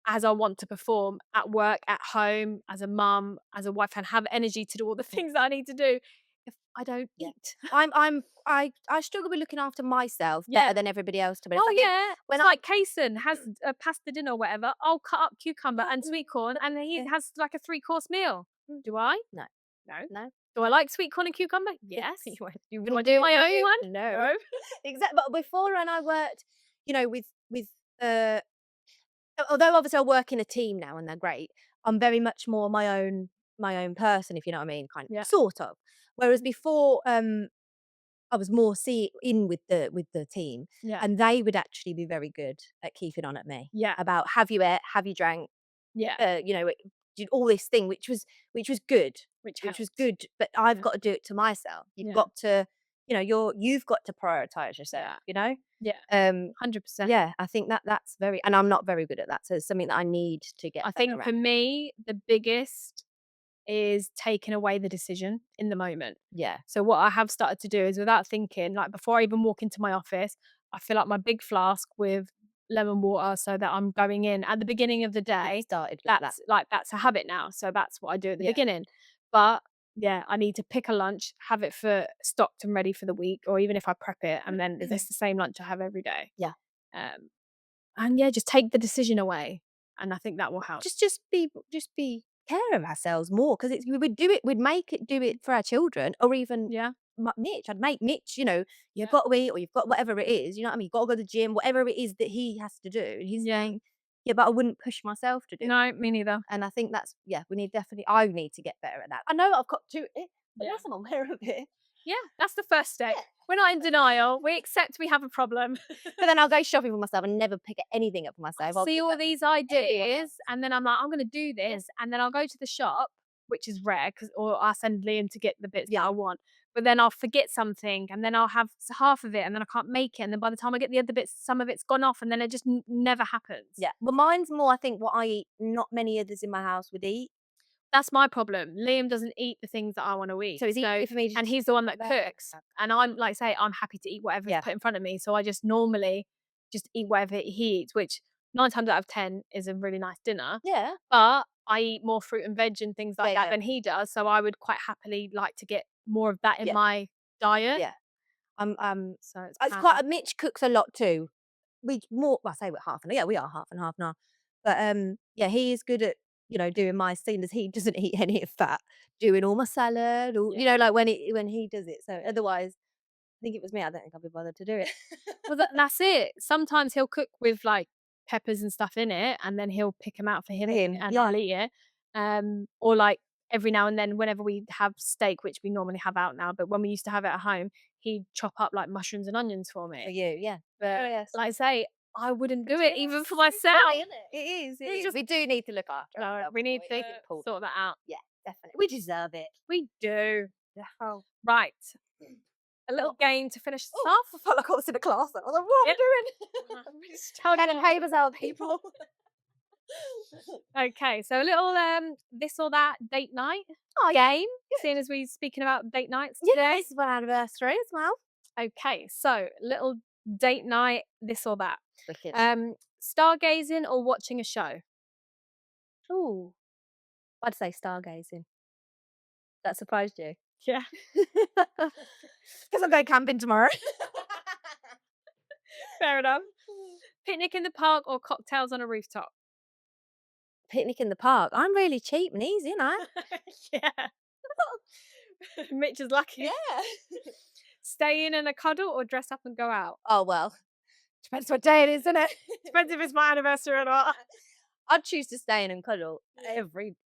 as I want to perform at work, at home, as a mum, as a wife, and have energy to do all the things that I need to do if I don't Yeah. eat? I struggle with looking after myself better Yeah. than everybody else, to be honest. Oh, Like yeah. when It's I like Kason has a pasta dinner or whatever. I'll cut up cucumber and sweet corn, and he yeah. has like a three-course meal. Mm. Do I? No, No. no. Do I like sweet corn and cucumber? Yeah, Yes. you Do I wouldn't do do it, my would own you? one? No. No. Exactly. But before, when I worked, with uh although obviously I work in a team now and they're great, I'm very much more my own person, if you know what I mean, kind of, Yeah. sort of. Whereas before, I was more in with the team, Yeah. and they would actually be very good at keeping on at me Yeah. about, have you ate, have you drank, Yeah. did all this thing, which was good, Which which was helps. good. But I've Yeah. got to do it to myself. You've Yeah. got to, you've got to prioritize yourself. Yeah. You know, Yeah. um, 100%. yeah, I think that's very, and I'm not very good at that. So it's something that I need to get I better think at. for me, the biggest is taking away the decision in the moment. Yeah, So what I have started to do is without thinking, like before I even walk into my office, I fill up my big flask with lemon water so that I'm going in at the beginning of the you've day. started with that. That's a habit now. So that's what I do at the Yeah, beginning. But yeah, I need to pick a lunch, have it for stocked and ready for the week, or even if I prep it and then it's the same lunch I have every day. yeah. Um, and yeah, just take the decision away. And I think that will help. Just be care of ourselves more, because it's, we would do it, we'd make it, do it for our children, or even Yeah. Mitch. I'd make Mitch, you've Yeah. got to eat, or you've got whatever it is, you know what I mean? You've got to go to the gym, whatever it is that he has to do. And he's Yeah. saying, yeah, but I wouldn't push myself to do it. No, me neither. And I think that's, yeah, I need to get better at that. I know I've got to it, but Yeah. yes, I'm aware of it. Yeah, that's the first step. Yeah. We're not in denial. We accept we have a problem. But then I'll go shopping for myself and never pick anything up for myself. I'll See give all that these to everyone ideas, else. and then I'm like, I'm gonna do this, and then I'll go to the shop, which is rare, or I'll send Liam to get the bits that Yeah. I want. But then I'll forget something, and then I'll have half of it, and then I can't make it, and then by the time I get the other bits, some of it's gone off, and then it just never happens. Yeah. Well, mine's more, I think, what I eat, not many others in my house would eat. That's my problem. Liam doesn't eat the things that I want to eat. So it's easier for me And just he's the one that to cooks. And I'm like, say, I'm happy to eat whatever's yeah. put in front of me. So I just normally just eat whatever he eats, which 9 times out of 10 is a really nice dinner. Yeah. But I eat more fruit and veg and things like Yeah, that yeah. than he does. So I would quite happily like to get more of that in Yeah. my diet. Yeah. So it's It's quite Mitch cooks a lot too. We more well, I say we're half and yeah, we are half and half now. But yeah, he is good at, doing my seeing as he doesn't eat any of that, doing all my salad or Yeah. like when he does it. So otherwise, I think it was me. I don't think I'll be bothered to do it. Well, that's it. Sometimes he'll cook with like peppers and stuff in it, and then he'll pick them out for him, Him, and yeah. I'll eat it. Or like every now and then, whenever we have steak, which we normally have out now, but when we used to have it at home, he'd chop up like mushrooms and onions for For me. you, yeah. But Oh, yes. like I say, I wouldn't do It's it good. even for It's myself. funny, isn't it? It is. It It's is. just We do need to look after no, ourselves. we need It to is important. sort that out. Yeah, definitely. We deserve it. We do. Yeah. Oh. Right. A little game to finish this I off. felt like I was in a class then. I was like, what Yeah. am I doing? Just tell Pen you and what. papers out, people. Okay, so a little this or that date night game, seeing as we're speaking about date nights Yeah, today. this is my anniversary as well. Okay, so little date night, this or that. Wicked. Stargazing or watching a show? Ooh. I'd say stargazing. That surprised you? Yeah. Because I'm going camping tomorrow. Fair enough. Picnic in the park or cocktails on a rooftop? Picnic in the park. I'm really cheap and easy, aren't I? Yeah. Mitch is lucky. Stay in a cuddle or dress up and go out? Oh, well. Depends what day it is, doesn't it? Depends if it's my anniversary or not. I'd choose to stay in and cuddle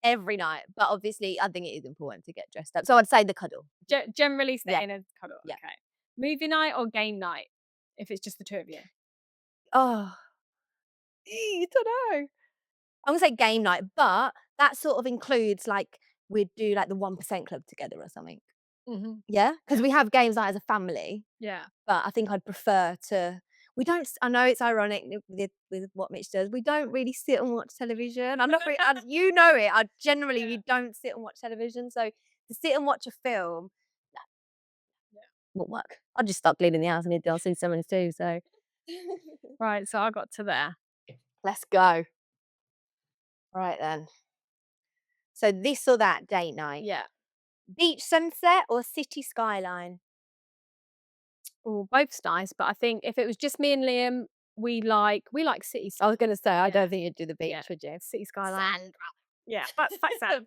every night. But obviously, I think it is important to get dressed up. So I'd say the cuddle. Generally stay Yeah. in a cuddle. Yeah. Okay. Movie night or game night? If it's just the two of you. Oh, I don't know. I'm going to say game night, but that sort of includes like we'd do like the 1% club together or something. Mm-hmm. Yeah? Because we have games night as a family. Yeah. But I think I'd prefer to. We don't. I know it's ironic with what Mitch does. We don't really sit and watch television. I'm not. You know it. I generally Yeah. we don't sit and watch television. So to sit and watch a film, Yeah. won't work. I'll just start cleaning the house and I'll see someone too. So Right, so I got to there. let's go. Right then. So this or that date night. Yeah. Beach sunset or city skyline. Oh, both's nice, but I think if it was just me and Liam, we like city. I was going to say I Yeah. don't think you'd do the beach, Yeah. would you? City skyline. Sand. Yeah, but sand.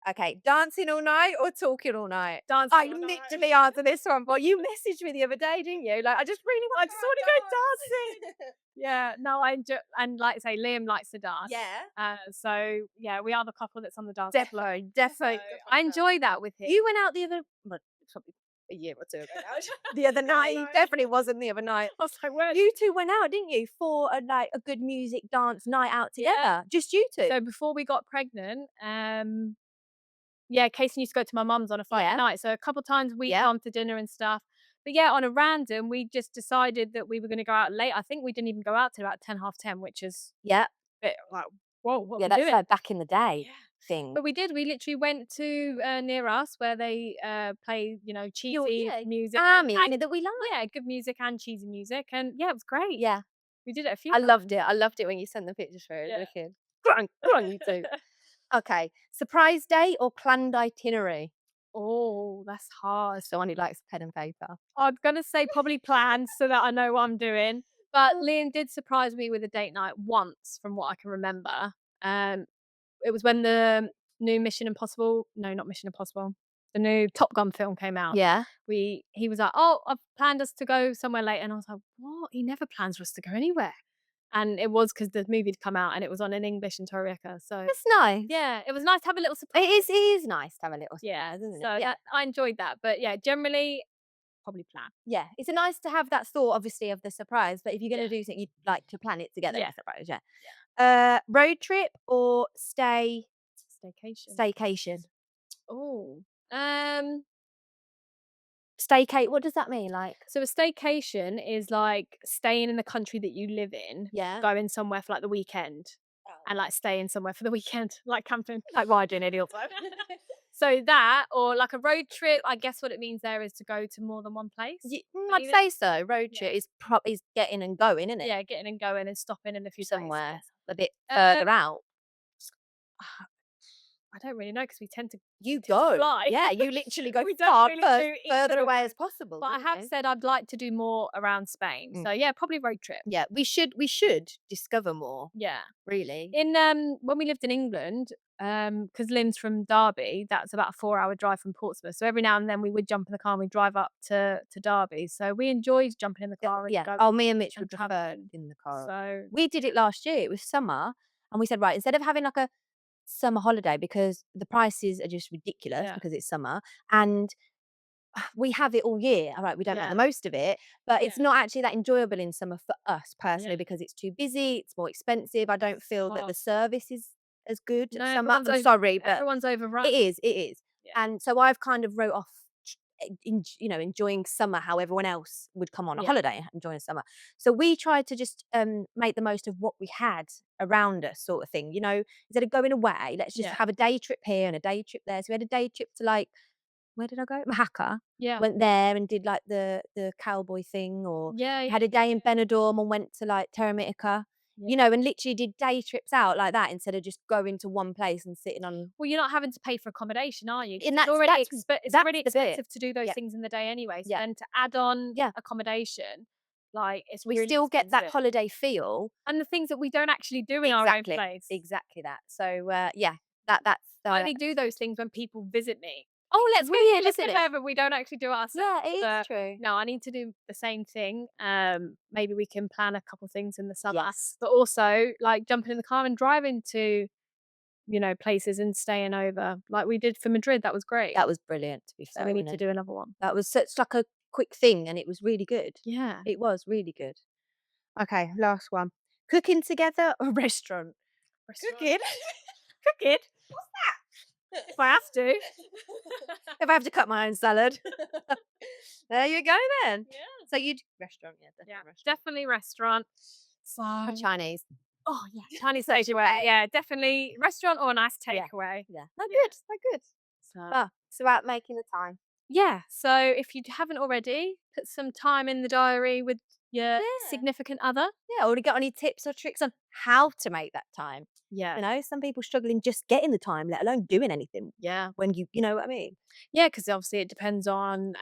Okay, dancing all night or talking all night? Dancing I all night. literally answered this one, but you messaged me the other day, didn't you? Like, I just really want to go dancing. Yeah, no, I enjoy, and like I say, Liam likes to dance. Yeah, So yeah, we are the couple that's on the dance. definitely. So I enjoy that with him. You went out the other, well, probably a year or two ago now. The other night, know. definitely wasn't the other night. I was like, where? You two went out, didn't you, for a good music dance night out together? Yeah. Just you two. So before we got pregnant, yeah, Casey used to go to my mum's on a Friday night. So a couple of times we come to dinner and stuff. But yeah, on a random, we just decided that we were going to go out late. I think we didn't even go out till about 10, half 10, which is Yeah. a bit like, whoa, what Yeah, are we that's doing? like back in the day thing. But we did. We literally went to near us where they play, cheesy music. Music that we like. Yeah, good music and cheesy music. And yeah, it was great. Yeah. We did it a few I times. loved it. I loved it when you sent the pictures through. Yeah. Wicked. Go on, you two. Okay. Surprise date or planned itinerary? Oh, that's hard. Someone who likes pen and paper. I'm going to say probably planned so that I know what I'm doing. But Liam did surprise me with a date night once from what I can remember. It was when the new not Mission Impossible, the new Top Gun film came out. Yeah. He was like, oh, I've planned us to go somewhere later. And I was like, what? He never plans for us to go anywhere. and it was because the movie had come out and it was on in English in Torrevieja, so That's nice. yeah, it was nice to have a little surprise. It is nice to have a little Yeah, surprise, isn't it? so Yeah. that I enjoyed that, but yeah, generally, probably plan. Yeah, it's a nice to have that thought, obviously, of the surprise, but if you're Yeah, gonna do something, you'd like to plan it together, yeah, the surprise, yeah. yeah. Road trip or Staycation. staycation? Oh, What does that mean? Like, so a staycation is like staying in the country that you live in, yeah. going somewhere for like the weekend, Oh. and like staying somewhere for the weekend, like camping, like riding any also. So that, or like a road trip, I guess what it means there is to go to more than one place. I'd Maybe. say so. Road Yeah. trip is getting and going, isn't it? Yeah, getting and going and stopping in a few Somewhere places. a bit Um, further out. I don't really know because we tend to You to go. fly. Yeah, you literally go We don't really do further either of away those. as possible, But I don't have you? said I'd like to do more around Spain. Mm. So yeah, probably road trip. Yeah, we should discover more, Yeah. really. In when we lived in England, because Lynn's from Derby, that's about a 4-hour drive from Portsmouth. So every now and then we would jump in the car and we'd drive up to Derby. So we enjoyed jumping in the car and Yeah. going Oh, me and Mitch and would prefer travelling. in the car. So We did it last year. It was summer, and we said, right, instead of having like a summer holiday, because the prices are just ridiculous yeah, because it's summer, and we have it all year. All right, we don't make yeah, the most of it, but yeah, it's not actually that enjoyable in summer for us yeah. personally because it's too busy, it's more expensive. I don't feel that Oh, the service is as good no, at summer. I'm sorry, but everyone's overrun. it is. Yeah, And so I've kind of wrote off enjoying summer how everyone else would come on a yeah, holiday enjoying summer. So we tried to just make the most of what we had around us, sort of thing. Instead of going away, let's just yeah, have a day trip here and a day trip there. So we had a day trip to, like, where did I go? Mahaka. yeah, Went there and did like the cowboy thing, or yeah, yeah, had a day in Benidorm and went to like Terra Mythica, yeah. and literally did day trips out like that instead of just going to one place and sitting on. Well, you're not having to pay for accommodation, are you? 'Cause And it's that's already that's it's that's already the bit. expensive to do those Yeah, things in the day anyway. So yeah, then to add on yeah. accommodation, like it's We really still get that expensive. holiday feel. And the things that we don't actually do in our own Exactly, place. exactly that. So, yeah, that's I only do those things when people visit me. oh, let's go here, Live listen it. together, we don't actually do it ourselves. Yeah, it is But true. no, I need to do the same thing. Maybe we can plan a couple things in the summer, Yes. but also like jumping in the car and driving to, places and staying over like we did for Madrid. That was great. That was brilliant, to be So fair, we need wasn't to it? do another one. That was such like a quick thing, and it was really good. Yeah. It was really good. Okay, last one. Cooking together or restaurant? Restaurant. Cooking? Cooking. If I have to. If I have to cut my own salad. There you go then. Yeah. So you'd restaurant, yeah, Yeah. definitely restaurant. Definitely restaurant. Or So Chinese. oh yeah, Chinese takeaway. Yeah, definitely restaurant or a nice Yeah. takeaway. Yeah. They're Yeah. good. They're good. So But it's about making the time. yeah. So if you haven't already, put some time in the diary with your Yeah. significant other. Yeah. Or to get any tips or tricks on how to make that time. Yeah. Some people struggling just getting the time, let alone doing anything Yeah. when you know what I mean? Yeah, because obviously it depends on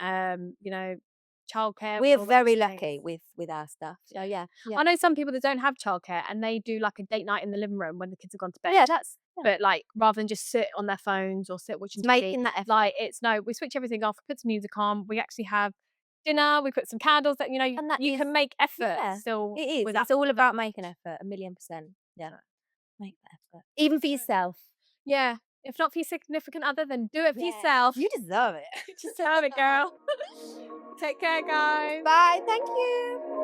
childcare and We're all very those lucky things. with our stuff. So Yeah. yeah. Yeah. I know some people that don't have childcare and they do like a date night in the living room when the kids have gone to bed. Yeah, that's But like rather than just sit on their phones or sit watching it's TV, making that effort. like it's no, we switch everything off, put some music on, we actually have dinner, we put some candles that And that you is can make effort yeah, still it is. without It's all about making effort, 1,000,000%. Yeah. Make that effort. Even for yourself. yeah. If not for your significant other, then do it for Yeah. yourself. You deserve it. Just have it, girl. Take care, guys. Bye. Thank you.